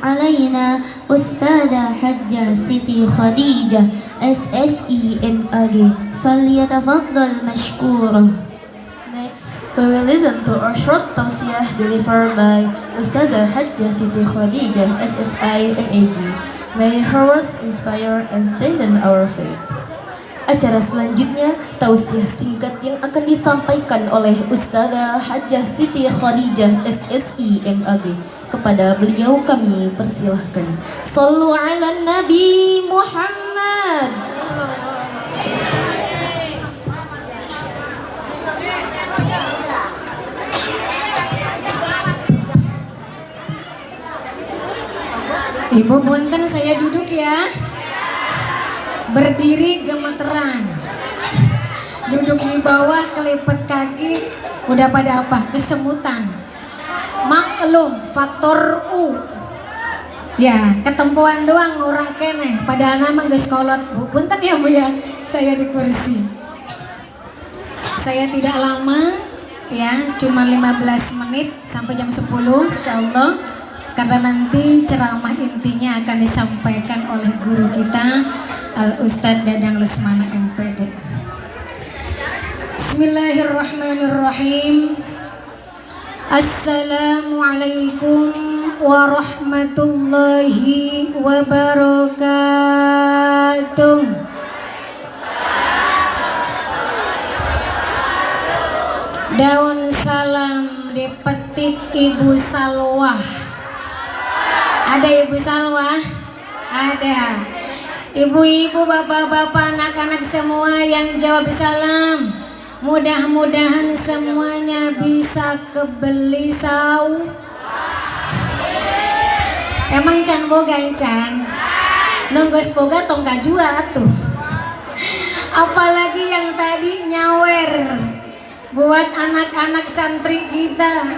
علينا أستاذة حجة سيتي خديجة SSEMAG فليتفضل مشكورا. Next, we will listen to a short tausiah delivered by Ustadzah Hajjah Siti Khadijah SSIMAG. May her words inspire and strengthen our faith. Acara selanjutnya, tausiah singkat yang akan disampaikan oleh Ustadzah Hajjah Siti Khadijah SSIMAG. Kepada beliau kami persilahkan. Sallu ala Nabi Muhammad. Ibu punten, saya duduk ya. Berdiri gemeteran. Duduk di bawah kelipet kaki. Udah pada apa? Kesemutan. Maklum, faktor U. Ya, ketempuan doang orang kene. Padahal nama geus kolot. Bu, punten ya Bu ya. Saya di kursi. Saya tidak lama ya, cuma 15 menit sampai jam 10 insyaallah. Karena nanti ceramah intinya akan disampaikan oleh guru kita Al Ustadz Dadang Lesmana MPD. Bismillahirrahmanirrahim. Assalamualaikum warahmatullahi wabarakatuh. Daun salam dipetik Ibu Salwah. Ada Ibu Salwah? Ada. Ibu-ibu, bapak-bapak, anak-anak semua yang jawab salam. Mudah-mudahan semuanya bisa kebeli sau. Emang can boga can? Nunggos boga tong kajual atuh. Apalagi yang tadi nyawer buat anak-anak santri kita.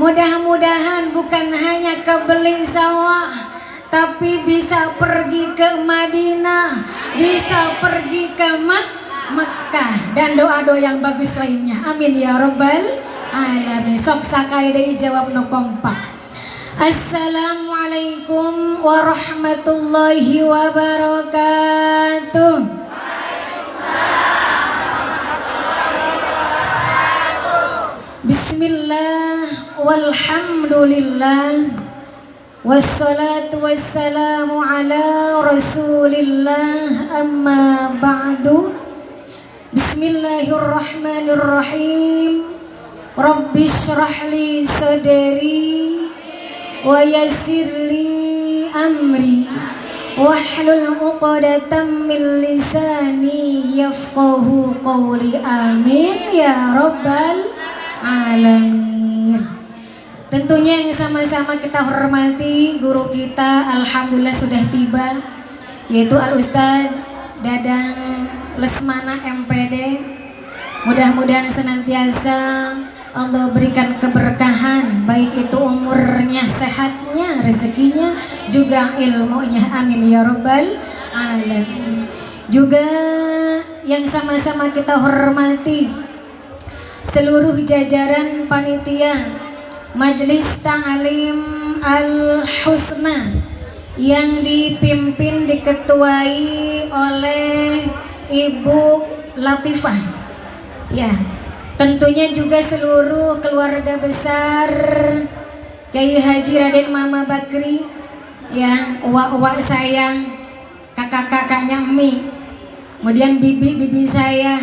Mudah-mudahan bukan hanya kebeli sawah, tapi bisa pergi ke Madinah, bisa pergi ke Mekah, dan doa-doa yang bagus lainnya. Amin ya rabbal alamin. Sok sakai deui jawab nu kompak. Assalamualaikum warahmatullahi wabarakatuh. Bismillah walhamdulillah wassalatu wassalamu ala rasulillah, amma ba'du. Bismillahirrahmanirrahim. Rabbi shrahli sadri wa yassirli amri wahlul 'uqdatam min lisani yafqahu qawli. Amin ya rabbal alamin. Tentunya yang sama-sama kita hormati guru kita, alhamdulillah sudah tiba, yaitu Al Ustadz Dadang Lesmana MPD. Mudah-mudahan senantiasa Allah berikan keberkahan, baik itu umurnya, sehatnya, rezekinya, juga ilmunya. Amin ya rabbal alamin. Juga yang sama-sama kita hormati seluruh jajaran panitia Majelis Ta'lim Al-Husna yang dipimpin, diketuai oleh Ibu Latifah. Ya, tentunya juga seluruh keluarga besar Kiai Haji Raden Mama Bakri, ya, uwa-uwa sayang, kakak-kakaknya Mi, kemudian bibi-bibi saya,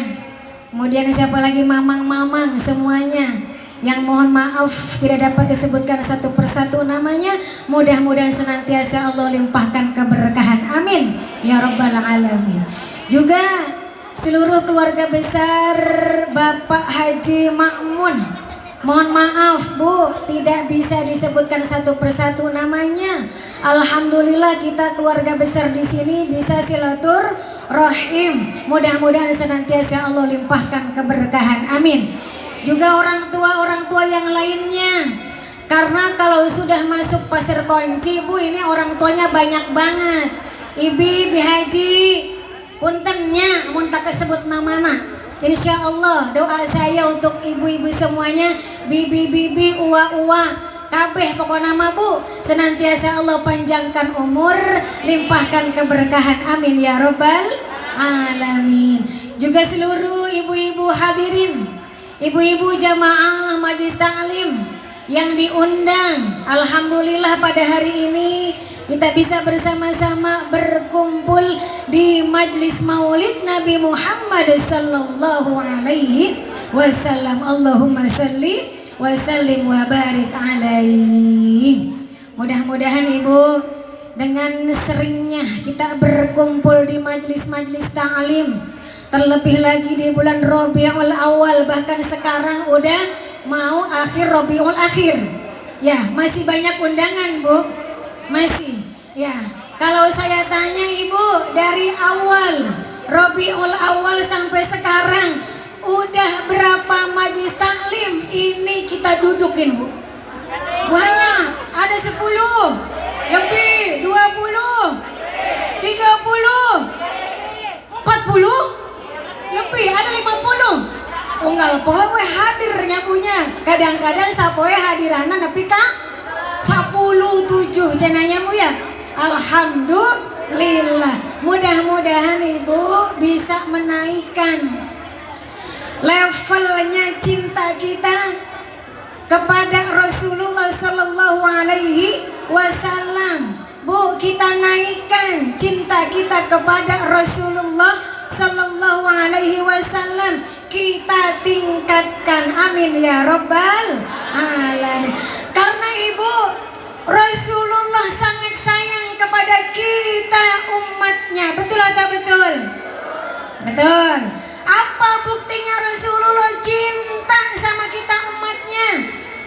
kemudian siapa lagi, mamang-mamang semuanya. Yang mohon maaf tidak dapat disebutkan satu persatu namanya. Mudah-mudahan senantiasa Allah limpahkan keberkahan. Amin ya rabbal alamin. Juga seluruh keluarga besar Bapak Haji Makmun, mohon maaf Bu, tidak bisa disebutkan satu persatu namanya. Alhamdulillah kita keluarga besar di sini bisa silaturahim. Mudah-mudahan senantiasa Allah limpahkan keberkahan. Amin. Juga orang tua yang lainnya, karena kalau sudah masuk Pasir Kunci Bu, ini orang tuanya banyak banget. Ibi Haji puntennya mun tak kesebut namana. Insya Allah doa saya untuk ibu-ibu semuanya, bibi-bibi, uwa-uwa, kabeh pokoknya nama Bu, senantiasa Allah panjangkan umur, limpahkan keberkahan, amin ya robbal alamin. Juga seluruh ibu-ibu hadirin, ibu-ibu jamaah majelis ta'lim yang diundang, alhamdulillah pada hari ini kita bisa bersama-sama berkumpul di majlis maulid Nabi Muhammad sallallahu alaihi wasallam. Allahumma salli wa sallim wa barik alaihi. Mudah-mudahan Ibu, dengan seringnya kita berkumpul di majlis-majlis ta'lim, terlebih lagi di bulan Rabiul Awal, bahkan sekarang udah mau akhir Rabiul Akhir. Ya, masih banyak undangan, Bu. Masih. Ya. Kalau saya tanya Ibu, dari awal Rabiul Awal sampai sekarang udah berapa majlis taklim ini kita dudukin, Bu? Banyak. Ada 10, lebih 20, 30, 40, lebih, ada 50. Unggal poe hadirnya punya. Kadang-kadang sapoe hadirana nepi ka 10-7 cenanya mu ya. Alhamdulillah. Mudah-mudahan Ibu bisa menaikkan levelnya cinta kita kepada Rasulullah sallallahu alaihi wasallam. Bu, kita naikkan cinta kita kepada Rasulullah sallallahu alaihi wasallam. Kita tingkatkan, amin ya robbal alamin. Karena Ibu, Rasulullah sangat sayang kepada kita umatnya. Betul atau betul? Betul. Apa buktinya Rasulullah cinta sama kita umatnya?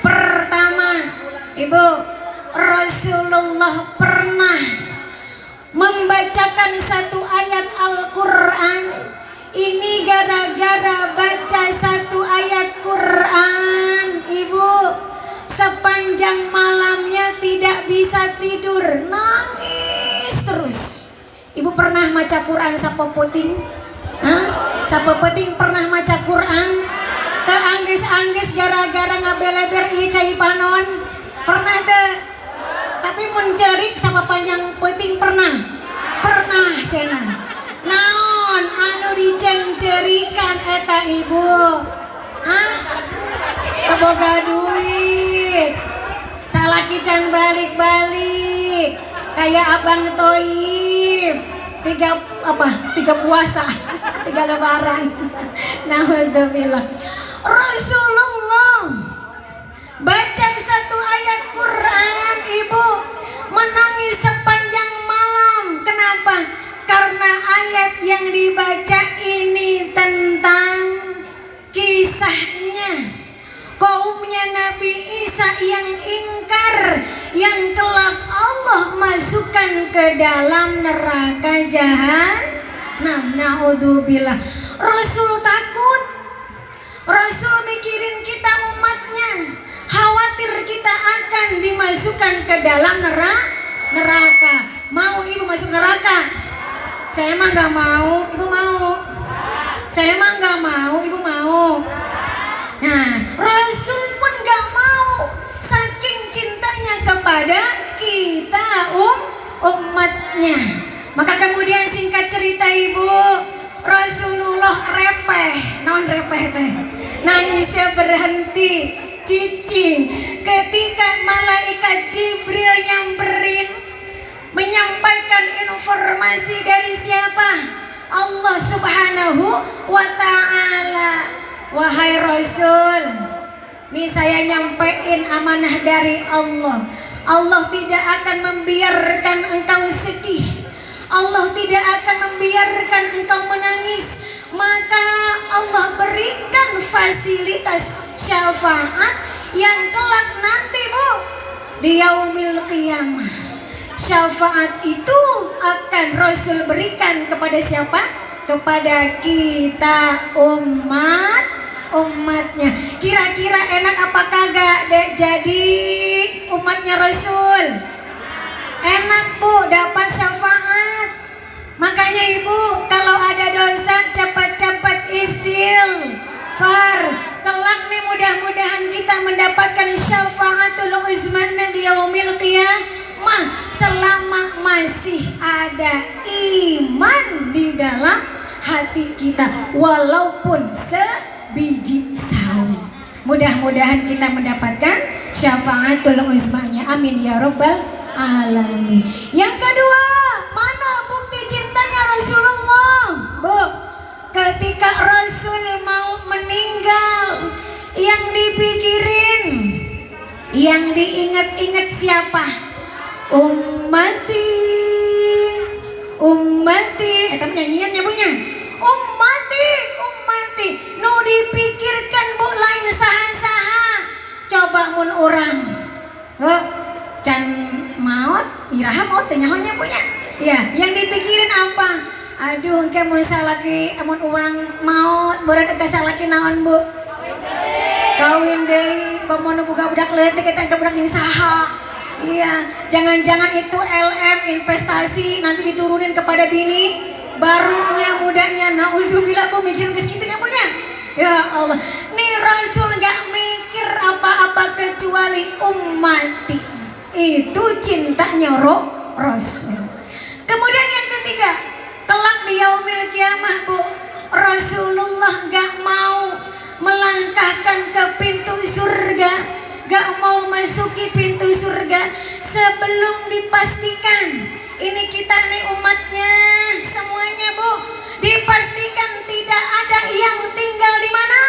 Pertama, Ibu, Rasulullah pernah membacakan satu ayat Al-Quran. Ini gara-gara baca satu ayat Quran, Ibu, sepanjang malamnya tidak bisa tidur, nangis terus. Ibu pernah maca Quran sapa puting? Sapa puting pernah maca Quran? Teu angges-angges gara-gara ngabeleber ieu cai panon? Pernah teu? Tapi mun ceurik sapa panjang puting pernah? Pernah cenah. Naon anu diceng-cerikan eta Ibu? Teboga duit, salaki can balik-balik, kayak Abang Toib, tiga puasa, 3 lebaran. Alhamdulillah. Rasulullah baca satu ayat Quran, Ibu, menangis sepanjang malam. Kenapa? Karena ayat yang dibaca ini tentang kisahnya kaumnya Nabi Isa yang ingkar, yang kelak Allah masukkan ke dalam neraka jahanam. Naudzubillah. Rasul takut, Rasul mikirin kita umatnya, khawatir kita akan dimasukkan ke dalam neraka. Mau Ibu masuk neraka? Saya mah gak mau. Ibu mau? Saya mah gak mau. Ibu mau? Nah, Rasul pun gak mau, saking cintanya kepada kita umatnya. Maka kemudian singkat cerita Ibu, Rasulullah repeh. Non repeh teh? Nangisnya berhenti, cicing ketika malaikat Jibril nyamperin, menyampaikan informasi dari siapa? Allah Subhanahu wa ta'ala. Wahai Rasul, nih saya nyampein amanah dari Allah. Allah tidak akan membiarkan engkau sedih, Allah tidak akan membiarkan engkau menangis. Maka Allah berikan fasilitas syafaat yang kelak nanti, Bu, di yaumil qiyamah. Syafaat itu akan Rasul berikan kepada siapa? Kepada kita umatnya. Kira-kira enak apa kagak dek jadi umatnya Rasul? Enak, Bu, dapat syafaat. Makanya Ibu, kalau ada dosa cepat-cepat istighfar. kelak nih mudah-mudahan kita mendapatkan syafaatul uzma di yaumil qiyamah selama masih ada iman di dalam hati kita walaupun sebiji sawi. Mudah-mudahan kita mendapatkan syafaatul uzmanya. Amin ya rabbal alamin. Yang kedua, mana bukti cintanya Rasulullah? Bu, ketika Rasul mau meninggal, yang dipikirin, yang diingat-ingat siapa? Ummati, ummati. Tapi nyanyiannya punya ummati, ummati. Nu dipikirkan bu lain saha-saha. Coba mun orang, can maut, iraha maut tenyahonya punya. Ya, yang dipikirin apa? Aduh, engke mun salaki amun urang maut, beurang ka salaki naon, Bu? Kawin deui, komo nu boga budak leutik eta engke budak jeung saha. Iya, jangan-jangan itu LM investasi nanti diturunin kepada bini barunya mudanya. Nauzubillah, Bu mikirin geus kitu nya punya. Ya Allah, nih Rasul gak mikir apa-apa kecuali ummati. Itu cintanya Rasul. Kemudian yang ketiga, kelak di yaumil kiamah Bu, Rasulullah gak mau melangkahkan ke pintu surga, gak mau masuki pintu surga sebelum dipastikan ini kita nih umatnya semuanya Bu, dipastikan tidak ada yang tinggal di mana?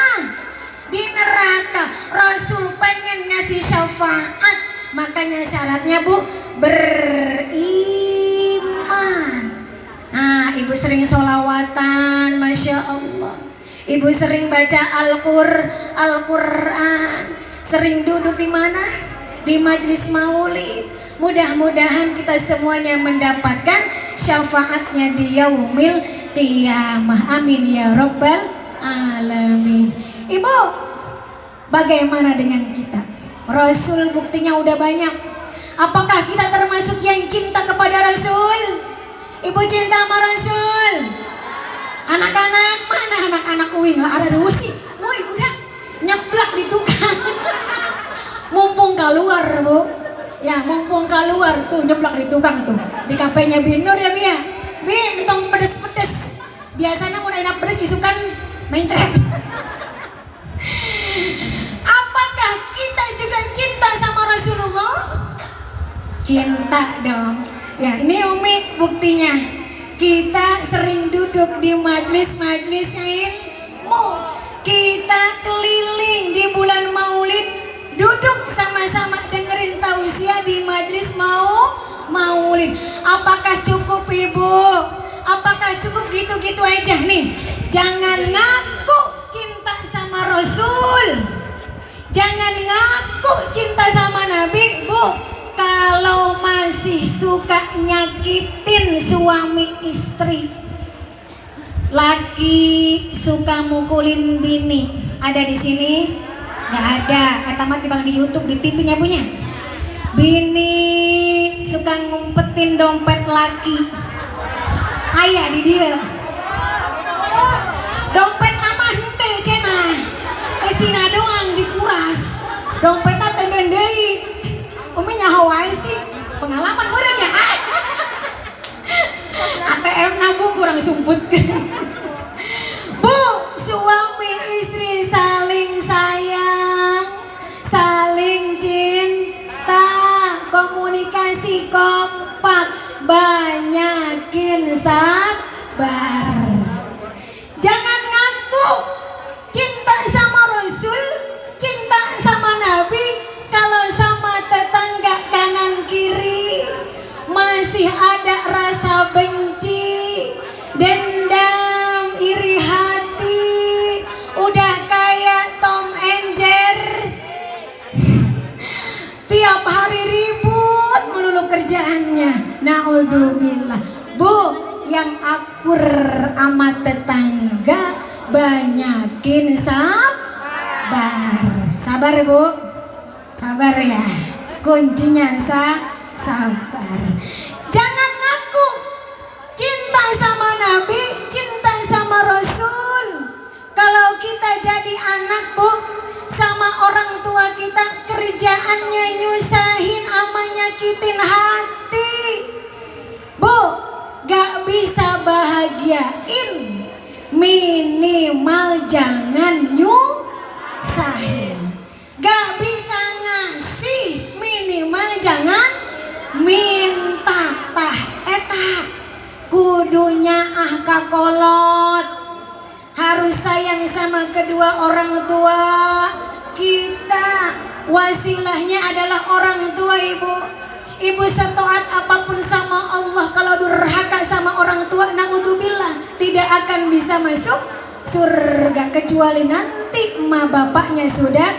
Di neraka. Rasul pengen ngasih syafaat, makanya syaratnya Bu beriman. Nah, ibu sering sholawatan, masya Allah. Ibu sering baca Al-Quran, sering duduk di mana? Di majelis maulid. Mudah-mudahan kita semuanya mendapatkan syafaatnya di yaumil qiyamah. Amin ya rabbal alamin. Ibu, bagaimana dengan kita? Rasul buktinya udah banyak. Apakah kita termasuk yang cinta kepada Rasul? Ibu cinta sama Rasul? Anak-anak, mana anak-anak uing lah ada dua sih. Woi, udah nyeblak di tukang. Mumpung keluar Bu. Ya, mumpung keluar tuh nyeblak di tukang tuh. Di kafenya Binur ya Bi ya. Bi, entong pedes-pedes. Biasanya mau enak pedes isukan mencret. Apakah kita juga cinta sama Rasulullah? Cinta dong. Ya, ini Umi buktinya. Kita sering duduk di majelis-majelis ilmu. Kita keliling di bulan Maulid, duduk sama-sama dengerin tausiah di majelis Maulid. Apakah cukup Ibu? Apakah cukup gitu-gitu aja nih? Jangan ngaku cinta sama Rasul. Jangan ngaku cinta sama Nabi, Bu. Kalau masih suka nyakitin suami istri, laki suka mukulin bini, ada di sini? Nggak ada. Kata mati bang di YouTube, di TV-nya punya. Bini suka ngumpetin dompet laki, ayah di dia. Dompet nama hente cenah, isina doang dikuras. Dompetnya tenden deui. Umi nyawa sih, pengalaman orang ya. ATM nabung kurang sumput. Bu, suami istri saling sayang, saling cinta, komunikasi kompak, banyakin sabar. Jangan ngaku cinta sama Rasul, cinta sama Nabi, kalau sama tetangga kanan kiri masih ada rasa benci, dendam, iri hati, udah kayak Tom and Jerry. Tiap hari ribut melulu kerjaannya. Naudzubillah. Bu, yang akur sama tetangga banyakin sabar. Sabar Bu. Sabar ya, kuncinya sabar. Jangan ngaku cinta sama Nabi, cinta sama Rasul. Kalau kita kita jadi anak Bu, sama orang tua kita kerjaannya nyusahin ama nyakitin hati Bu, gak bisa bahagiain, minimal jangan nyusahin. Gak bisa ngasih, minimal jangan minta. Tah eta kudunya kakolot, harus sayang sama kedua orang tua kita. Wasilahnya adalah orang tua Ibu. Ibu setaat apapun sama Allah, kalau durhaka sama orang tua, naudzubillah, tidak akan bisa masuk surga kecuali nanti emak bapaknya sudah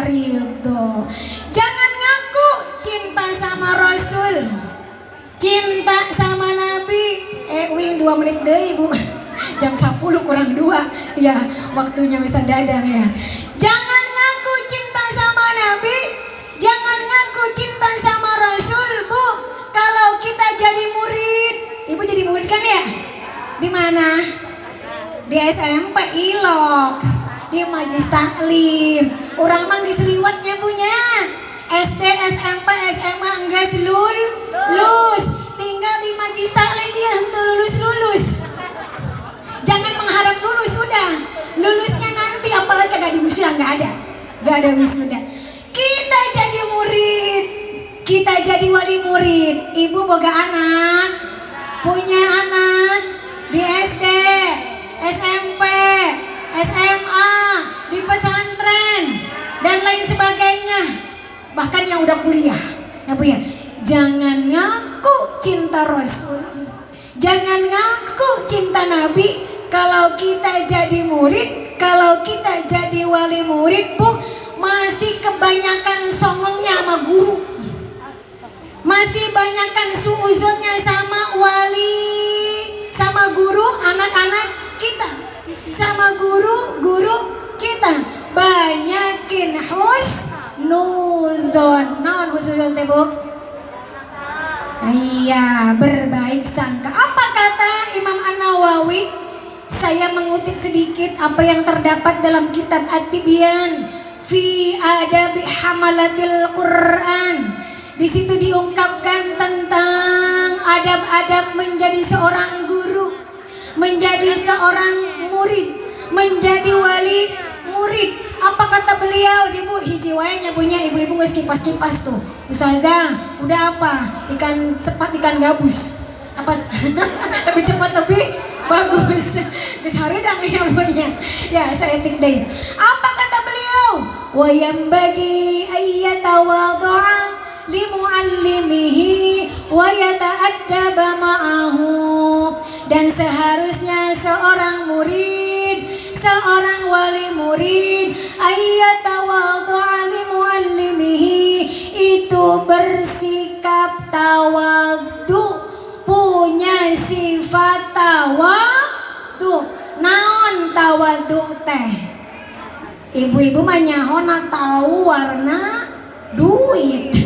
ridho. Jangan ngaku cinta sama Rasul, cinta sama Nabi. Wing 2 menit deh Ibu. Jam 10 kurang 2 ya, waktunya bisa dadang ya. Jangan ngaku cinta sama Nabi, jangan ngaku cinta sama Rasul Bu, kalau kita jadi murid. Ibu jadi murid kan ya? Di mana? Di SMP Ilok, di Majlis Taklim. Orang mah diseliwatnya punya SD, SMP, SMA enggak lulus, tinggal di Majlis Taklim dia untuk lulus. Jangan mengharap lulus, udah lulusnya nanti, apalagi kagak di wisuda, gak ada wisuda. Kita jadi murid, kita jadi wali murid. Ibu boga anak, punya anak di SD, SMP, SMA, di pesantren dan lain sebagainya, bahkan yang udah kuliah ya Bu ya. Jangan ngaku cinta Rasul, jangan ngaku cinta Nabi. Kalau kita jadi murid, kalau kita jadi wali murid Bu, masih kebanyakan songongnya sama guru, masih banyakan suuzonnya sama wali, sama guru anak-anak kita, sama guru kita. Banyakin husnuzon. Naon husnuzon teh Bu? Iya, berbaik sangka. Apa kata Imam An-Nawawi? Saya mengutip sedikit apa yang terdapat dalam kitab At-Tibyan fi Adabi Hamalatil Quran. Di situ diungkapkan tentang adab-adab menjadi seorang guru, menjadi seorang murid, menjadi wali murid. Apa kata beliau? Ibu hiji wae nyabunya, ibu-ibu geus kipas-kipas tuh. Ustazah, udah apa? Ikan sepat, ikan gabus. Apa lebih cepat lebih bagus. Geus hareudang ya punya. Ya, saya etik deui. Apa kata beliau? Wa yambagi ayyatawadhu'a li muallimihi wa yata'addaba ma'ahu. Dan seharusnya seorang murid, seorang wali murid, ayyatawadhu'a li muallimihi, itu bersikap tawadhu, punya sifat tawadhu. Naon tawadhu teh? Ibu-ibu mah nyahona tahu warna duit.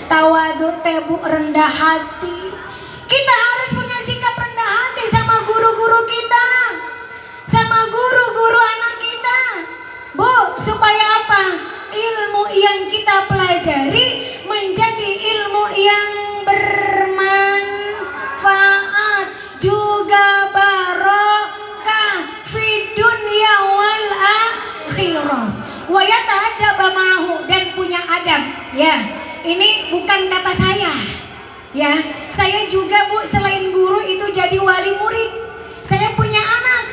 Tawadhu teh Bu, rendah hati. Kita harus punya sikap rendah hati sama guru-guru kita, sama guru-guru anak kita Bu, supaya apa? Ilmu yang kita pelajari menjadi ilmu yang bermanfaat, juga barokah fid dunya wal akhirah. Wa yata'addaba ma'ahu, dan punya adab. Ya, ini bukan kata saya. Ya, saya juga Bu, selain guru itu jadi wali murid. Saya punya anak,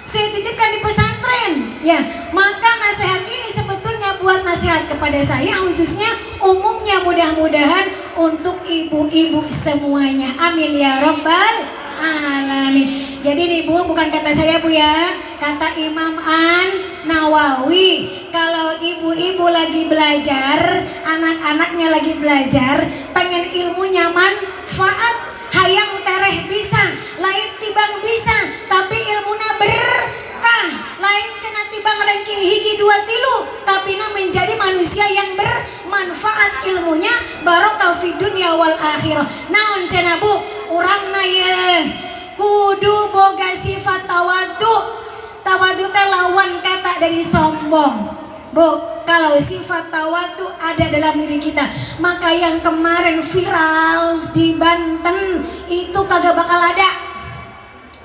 saya titipkan di pesantren. Ya, maka nasihat ini sebetulnya buat nasihat kepada saya, khususnya umumnya, mudah-mudahan untuk ibu-ibu semuanya. Amin ya rabbal alamin. Jadi nih Bu, bukan kata saya Bu ya, kata Imam An-Nawawi. Kalau ibu-ibu lagi belajar, anak-anaknya lagi belajar, pengen ilmunya manfaat, hayang tereh bisa, lain tibang bisa, tapi ilmunya berkah, lain cenah tibang ranking hiji 2 3, tapi menjadi manusia yang bermanfaat ilmunya, barokah fid dunya wal akhirah. Naon cenah Bu? Urangna ye kudu boga sifat tawadhu, tawadu teh lawan kata dari sombong. Bu, kalau sifat tawadu ada dalam diri kita, maka yang kemarin viral di Banten itu kagak bakal ada.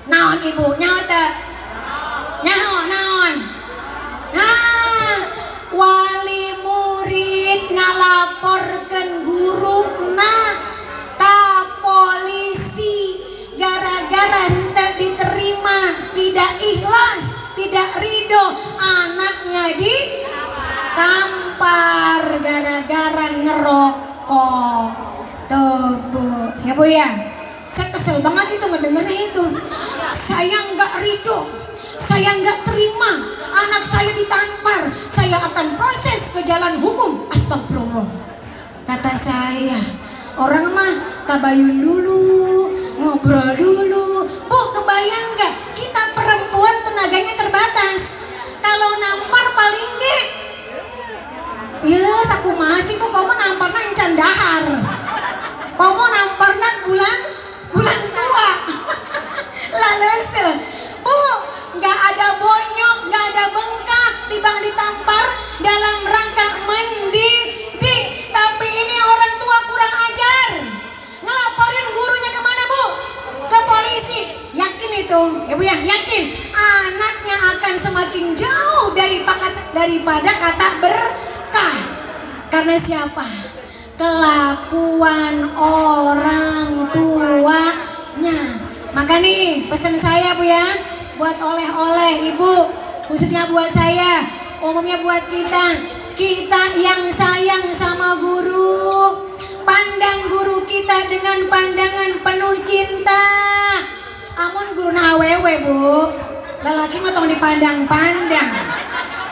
Naon ibu, nyawa teh? Naon? Nah, wali murid ngalaporkeun guruna ka polisi gara-gara henteu diterima, tidak ikhlas, tidak ridho, anaknya ditampar gara-gara ngerokok. Tuh Bu, ya Bu ya. Saya kesel banget itu ngedengernya itu. Saya nggak ridho, saya nggak terima anak saya ditampar. Saya akan proses ke jalan hukum. Astagfirullah. Kata saya, orang mah tabayun dulu, ngobrol dulu. Bu, kebayang nggak? Kita perempuan tenaganya terbatas. Kalau nampar paling nggak, ya saku masih Bu, kamu namparna encan dahar. Kamu namparna bulan tua. Lalu Bu, nggak ada bonyok, nggak ada bengkak, tibang ditampar dalam rangka mendidik. Tapi ini orang tua kurang ajar. Ngelaporin gurunya kemana Bu? Ke polisi. Yakin itu, ya Bu ya, yakin anaknya akan semakin jauh daripada kata berkah. Karena siapa? Kelakuan orang tuanya. Maka nih pesan saya Bu ya, buat oleh-oleh Ibu, khususnya buat saya, umumnya buat kita yang sayang sama guru, pandang guru kita dengan pandangan penuh cinta. Amun guru awewe Bu, lelaki mah tong dipandang-pandang.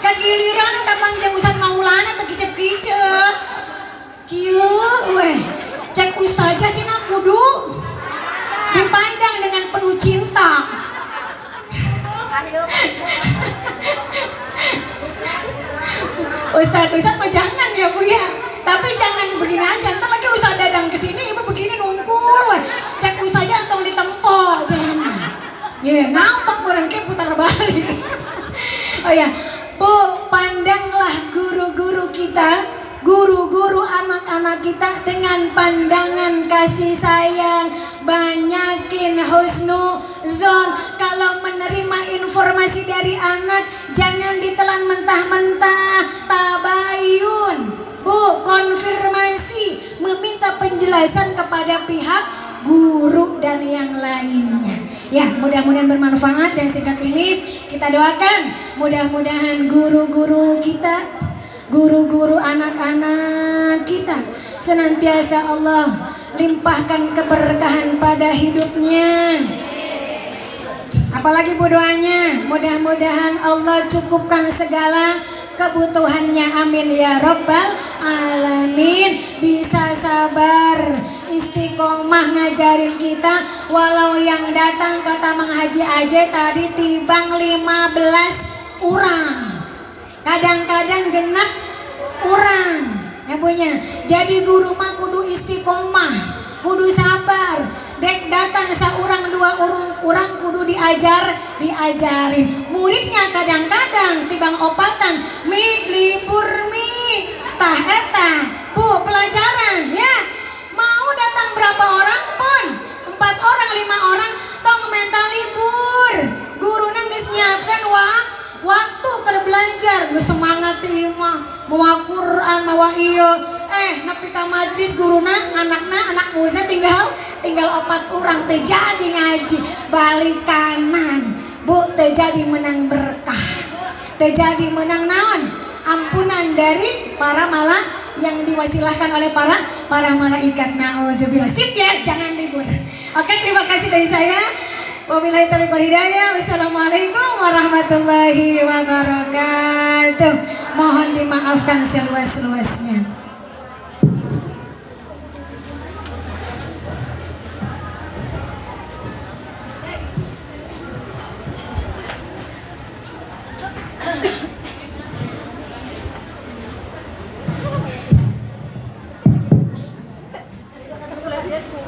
Kegiliran kapan jeung Ustaz Maulana teu kicep-kicep. Kieu weh, cek ustazah cenah kudu dipandang dengan penuh cinta. Ustaz mah jangan ya Bu ya, tapi jangan begini aja. Ntar lagi Ustaz Dadang kesini Ibu begini nungkul weh. Cek ustazah atau ditempo jangan. Ya nampak orang kayak putar balik. Oh ya Bu, pandanglah guru-guru kita, guru-guru anak-anak kita dengan pandangan kasih sayang. Banyakin husnuzon. Kalau menerima informasi dari anak, jangan ditelan mentah-mentah. Tabayun Bu, konfirmasi, meminta penjelasan kepada pihak guru dan yang lainnya. Ya, mudah-mudahan bermanfaat yang singkat ini. Kita doakan mudah-mudahan guru-guru kita, guru-guru anak-anak kita senantiasa Allah limpahkan keberkahan pada hidupnya. Apalagi Bu doanya, mudah-mudahan Allah cukupkan segala kebutuhannya, amin ya rabbal alamin. Bisa sabar, istiqomah ngajarin kita, walau yang datang kata Mang Haji aja tadi tibang 15 orang, kadang-kadang genap orang ya punya. Jadi guru mah kudu istiqomah, kudu sabar. Dek datang seorang dua orang kudu diajarin. Muridnya kadang-kadang tibang opatan libur tah eta Bu pelajaran ya. Mau datang berapa orang pun, 4 orang 5 orang tong mental libur. Guruna geus nyiapkeun waktu keur belajar, geus semangat ieu mah mawa Quran mawa ieu. Nepi ka majlis guruna anak muda tinggal 4 orang teu jadi ngaji, balik kanan Bu, teu jadi menang berkah, teu jadi menang naon, ampunan dari para yang diwasilahkan oleh para malaikat. Nauzubillah. Sip ya, jangan libur. Oke, terima kasih dari saya. Wabillahi taufiq wal hidayah. Wassalamualaikum warahmatullahi wabarakatuh. Mohon dimaafkan seluas-luasnya.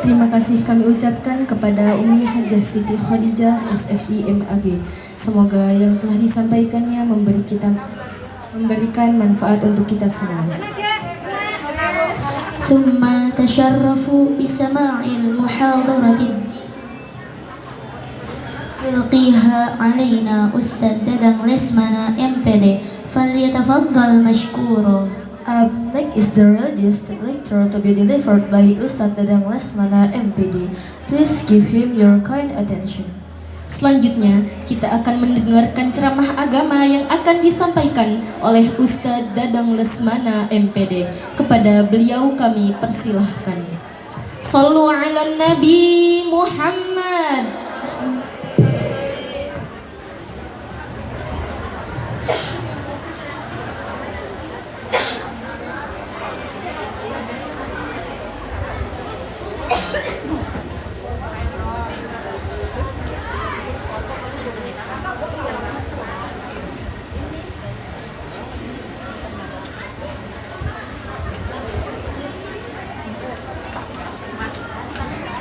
Terima kasih kami ucapkan kepada Umi Hajjah Siti Khadijah SSI MAG. Semoga yang telah disampaikannya memberikan manfaat untuk kita semua. ثم تشرفوا بسماع المحاضرة يلقيها علينا أستاذ ددن لسمنا MPD فليتفضل مشكورا. Next is the religious lecture to be delivered by Ustadz Dadang Lesmana MPD. Please give him your kind attention. Selanjutnya, kita akan mendengarkan ceramah agama yang akan disampaikan oleh Ustadz Dadang Lesmana MPD. Kepada beliau kami persilahkan. Sallu ala Nabi Muhammad.